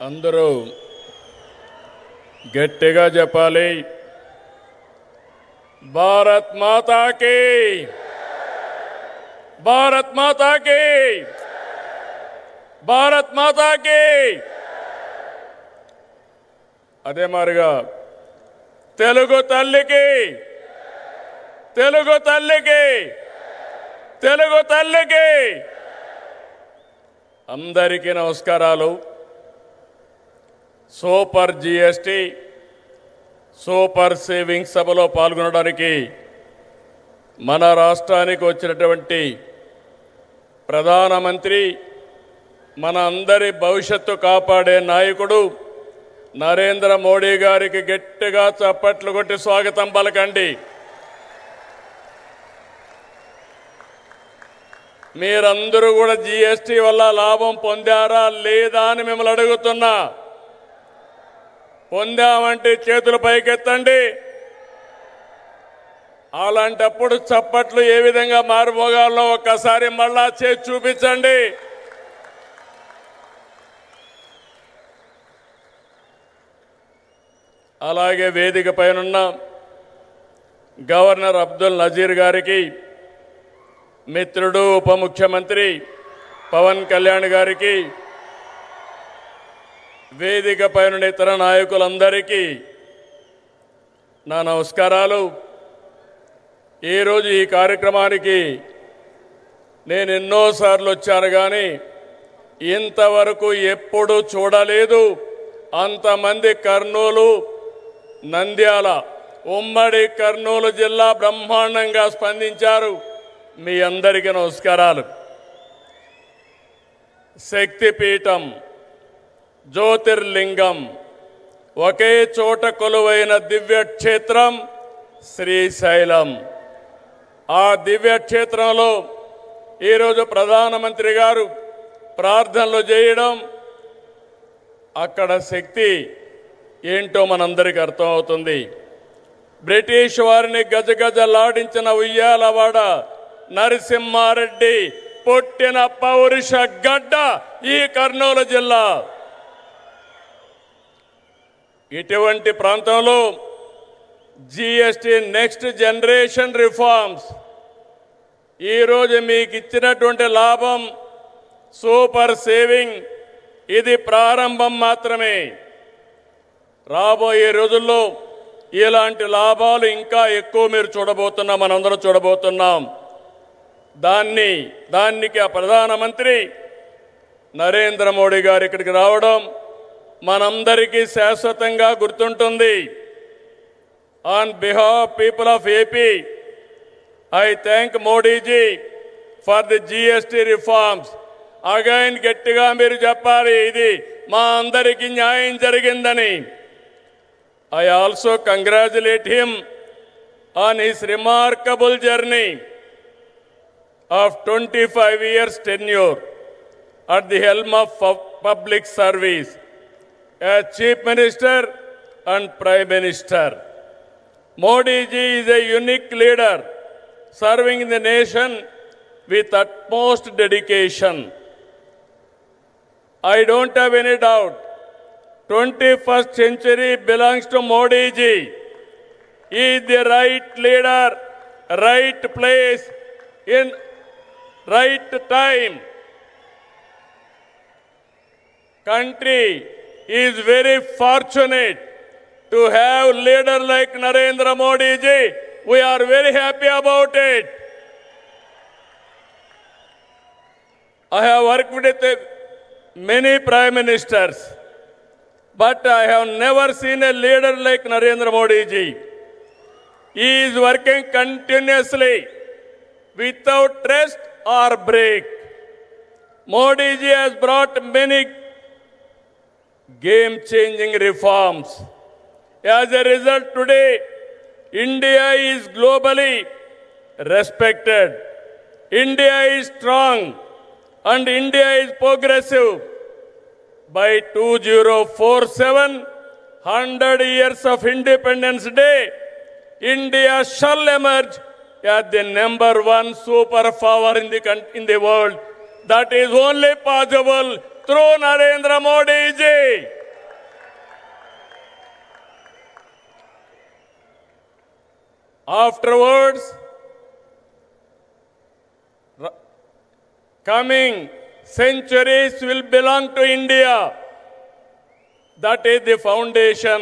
అందరూ గట్టిగా చెప్పాలి. భారత్ మాతా కీ, భారత్ మాతా కీ, భారత్ మాతా కీ. అదే మారిగా తెలుగు తల్లికి, తెలుగు తల్లికి, తెలుగు తల్లికి అందరికీ నమస్కారాలు. సూపర్ జిఎస్టి సూపర్ సేవింగ్స్ సభలో పాల్గొనడానికి మన రాష్ట్రానికి వచ్చినటువంటి ప్రధానమంత్రి, మన అందరి భవిష్యత్తు కాపాడే నాయకుడు నరేంద్ర మోడీ గారికి గట్టిగా చప్పట్లు కొట్టి స్వాగతం పలకండి. మీరందరూ కూడా జిఎస్టి వల్ల లాభం పొందారా లేదా అని మిమ్మల్ని అడుగుతున్నా. పొందామంటే చేతులు పైకెత్తండి. అలాంటప్పుడు చప్పట్లు ఏ విధంగా మారుమోగాలో ఒక్కసారి మళ్ళా చేసి చూపించండి. అలాగే వేదిక పైనున్న గవర్నర్ అబ్దుల్ నజీర్ గారికి, మిత్రుడు ఉప ముఖ్యమంత్రి పవన్ కళ్యాణ్ గారికి, వేదిక పైన ఇతర నాయకులందరికీ నా నమస్కారాలు. ఈరోజు ఈ కార్యక్రమానికి నేను ఎన్నోసార్లు వచ్చాను కానీ ఇంతవరకు ఎప్పుడూ చూడలేదు. అంతమంది కర్నూలు, నంద్యాల, ఉమ్మడి కర్నూలు జిల్లా బ్రహ్మాండంగా స్పందించారు. మీ అందరికీ నమస్కారాలు. శక్తిపీఠం, జ్యోతిర్లింగం, ఒకే చోట కొలువైన దివ్యక్షేత్రం శ్రీశైలం. ఆ దివ్యక్షేత్రంలో ఈరోజు ప్రధానమంత్రి గారు ప్రార్థనలు చేయడం, అక్కడ శక్తి ఏంటో మనందరికీ అర్థమవుతుంది. బ్రిటిష్ వారిని గజగజలాడించిన ఉయ్యాలవాడ నరసింహారెడ్డి పుట్టిన పౌరుష గడ్డ ఈ కర్నూలు జిల్లా. ఇటువంటి ప్రాంతంలో జిఎస్టి నెక్స్ట్ జనరేషన్ రిఫార్మ్స్ ఈరోజు మీకు ఇచ్చినటువంటి లాభం సూపర్ సేవింగ్, ఇది ప్రారంభం మాత్రమే. రాబోయే రోజుల్లో ఇలాంటి లాభాలు ఇంకా ఎక్కువ మీరు చూడబోతున్నాం, మనందరం చూడబోతున్నాం. దానికి ఆ ప్రధానమంత్రి నరేంద్ర మోడీ గారు ఇక్కడికి రావడం మనందరికీ శాశ్వతంగా గుర్తుంటుంది. On behalf people of AP, I thank Modiji for the GST reforms. Again గట్టిగా మీరు చెప్పాలి, ఇది మా అందరికీ న్యాయం జరిగిందని. I also congratulate him on his remarkable journey of 25 years tenure at the helm of public service as Chief Minister and Prime Minister. Modi ji is a unique leader serving the nation with utmost dedication. I don't have any doubt 21st century belongs to Modi ji. He is the right leader, right place, in right time. Country is very fortunate to have leader like Narendra Modi ji. We are very happy about it. I have worked with many prime ministers, but I have never seen a leader like Narendra Modi ji. He is working continuously without rest or break. Modi ji has brought many game-changing reforms. As a result, today, India is globally respected. India is strong and India is progressive. By 2047, 100 years of Independence Day, India shall emerge as the #1 superpower in the world. That is only possible through Narendra Modi ji. Afterwards, coming centuries will belong to India. That is the foundation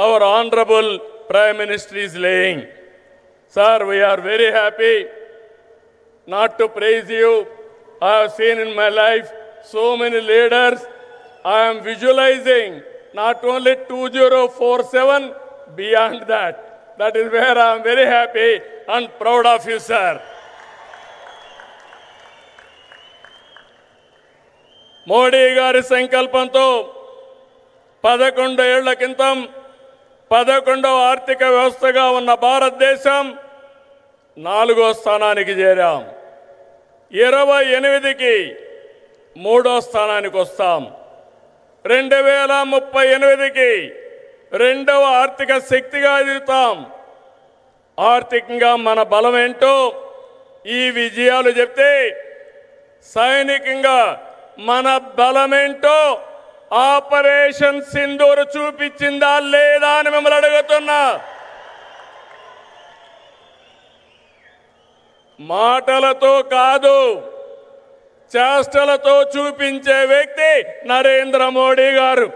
our Honorable Prime Minister is laying. Sir, we are very happy. Not to praise you, I have seen in my life so many leaders. I am visualizing not only 2047, beyond that. That is where I am very happy and proud of you, sir. Modi గారి సంకల్పంతో 11 ఏళ్ల క్రితం 11వ ఆర్థిక వ్యవస్థగా ఉన్న భారతదేశం 4వ స్థానానికి చేరాం. 28కి 3వ స్థానానికి వస్తాం. 2038కి 2వ ఆర్థిక శక్తిగా ఎదుగుతాం. ఆర్థికంగా మన బలం ఏంటో ఈ విజయాలు చెప్తే, సైనికంగా మన బలమేంటో ఆపరేషన్ సింధూర్ చూపించిందా లేదా అని మిమ్మల్ని అడుగుతున్నా. మాటలతో కాదు, చేష్టలతో చూపించే వ్యక్తి నరేంద్ర మోడీ గారు.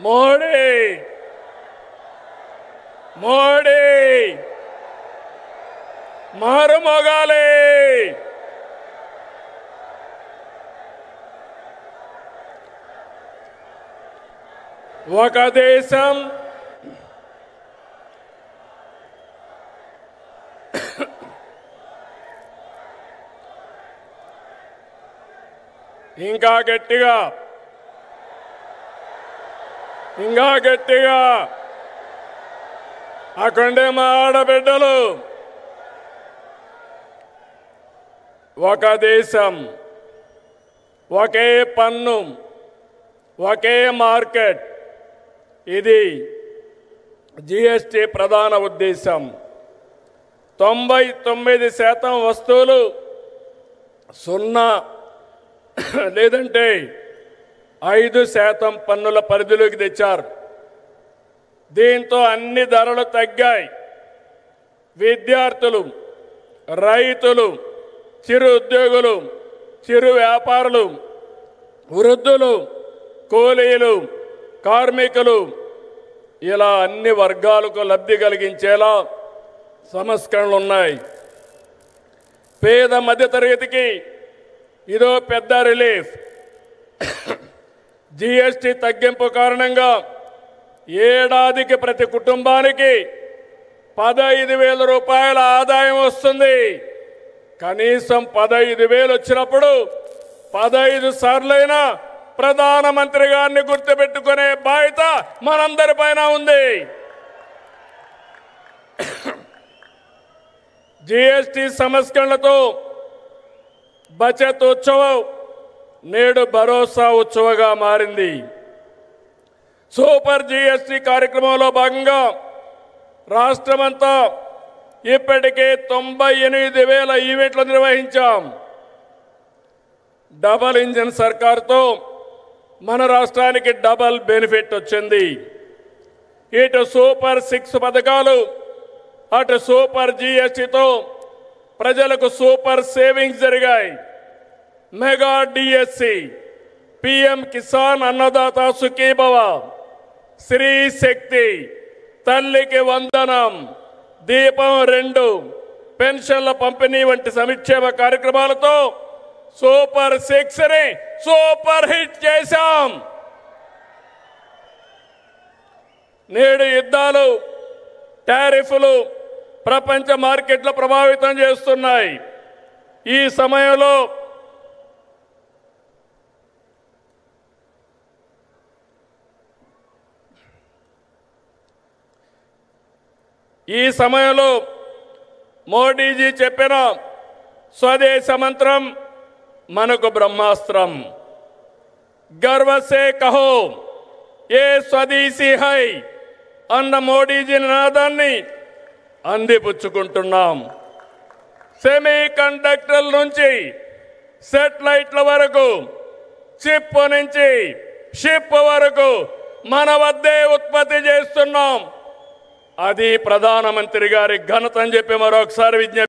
మోడీ మోడీ మారుమోగాలి. ఒక దేశం ఇంకా గట్టిగా అక్కడే మా ఆడబిడ్డలు. ఒక దేశం, ఒకే పన్ను, ఒకే మార్కెట్. ఇది జిఎస్టి ప్రధాన ఉద్దేశం. 99% వస్తువులు 0 లేదంటే 5% పన్నుల పరిధిలోకి తెచ్చారు. దీంతో అన్ని ధరలు తగ్గాయి. విద్యార్థులు, రైతులు, చిరు ఉద్యోగులు, చిరు వ్యాపారులు, వృద్ధులు, కూలీలు, కార్మికులు, ఇలా అన్ని వర్గాలకు లబ్ధి కలిగించేలా సంస్కరణలు ఉన్నాయి. పేద మధ్యతరగతికి ఇదో పెద్ద రిలీఫ్. జిఎస్టి తగ్గింపు కారణంగా ఏడాదికి ప్రతి కుటుంబానికి 15,000 రూపాయల ఆదాయం వస్తుంది. కనీసం 15,000 వచ్చినప్పుడు 15 సార్లైనా ప్రధానమంత్రి గారిని గుర్తుపెట్టుకునే బాధ్యత మనందరిపైన ఉంది. జిఎస్టి సంస్కరణలతో బచత్ ఉత్సవం నేడు భరోసా ఉత్సవంగా మారింది. సూపర్ జిఎస్టి కార్యక్రమంలో భాగంగా రాష్ట్రమంతా ఇప్పటికే 98,000 ఈవెంట్లు నిర్వహించాం. డబల్ ఇంజిన్ సర్కార్తో మన రాష్ట్రానికి డబల్ బెనిఫిట్ వచ్చింది. ఇటు సూపర్ 6 పథకాలు, అటు సూపర్ జిఎస్టితో ప్రజలకు సూపర్ సేవింగ్స్ జరిగాయి. Mega DSC, PM Kisan Annadata Sukhibhava, Shri శక్తి, తల్లికి వందనం, దీపం 2, పెన్షన్ల పంపిణీ వంటి సంక్షేమ కార్యక్రమాలతో సూపర్ 6ని సూపర్ హిట్ చేశాం. నేడు యుద్ధాలు, టారిఫ్లు ప్రపంచ మార్కెట్లు ప్రభావితం చేస్తున్నాయి. ఈ సమయంలో మోడీజీ చెప్పిన స్వదేశ మంత్రం మనకు బ్రహ్మాస్త్రం. गर्व से कहो ये स्वदेशी है, అన్న మోడీజీ నినాదాన్ని అందిపుచ్చుకుంటున్నాం. సెమీ కండక్టర్ల నుంచి సెటిలైట్ల వరకు, చిప్ నుంచి షిప్ వరకు మన వద్దే ఉత్పత్తి చేస్తున్నాం. అది ప్రధానమంత్రి గారి ఘనత అని చెప్పి మరొకసారి విజ్ఞప్తి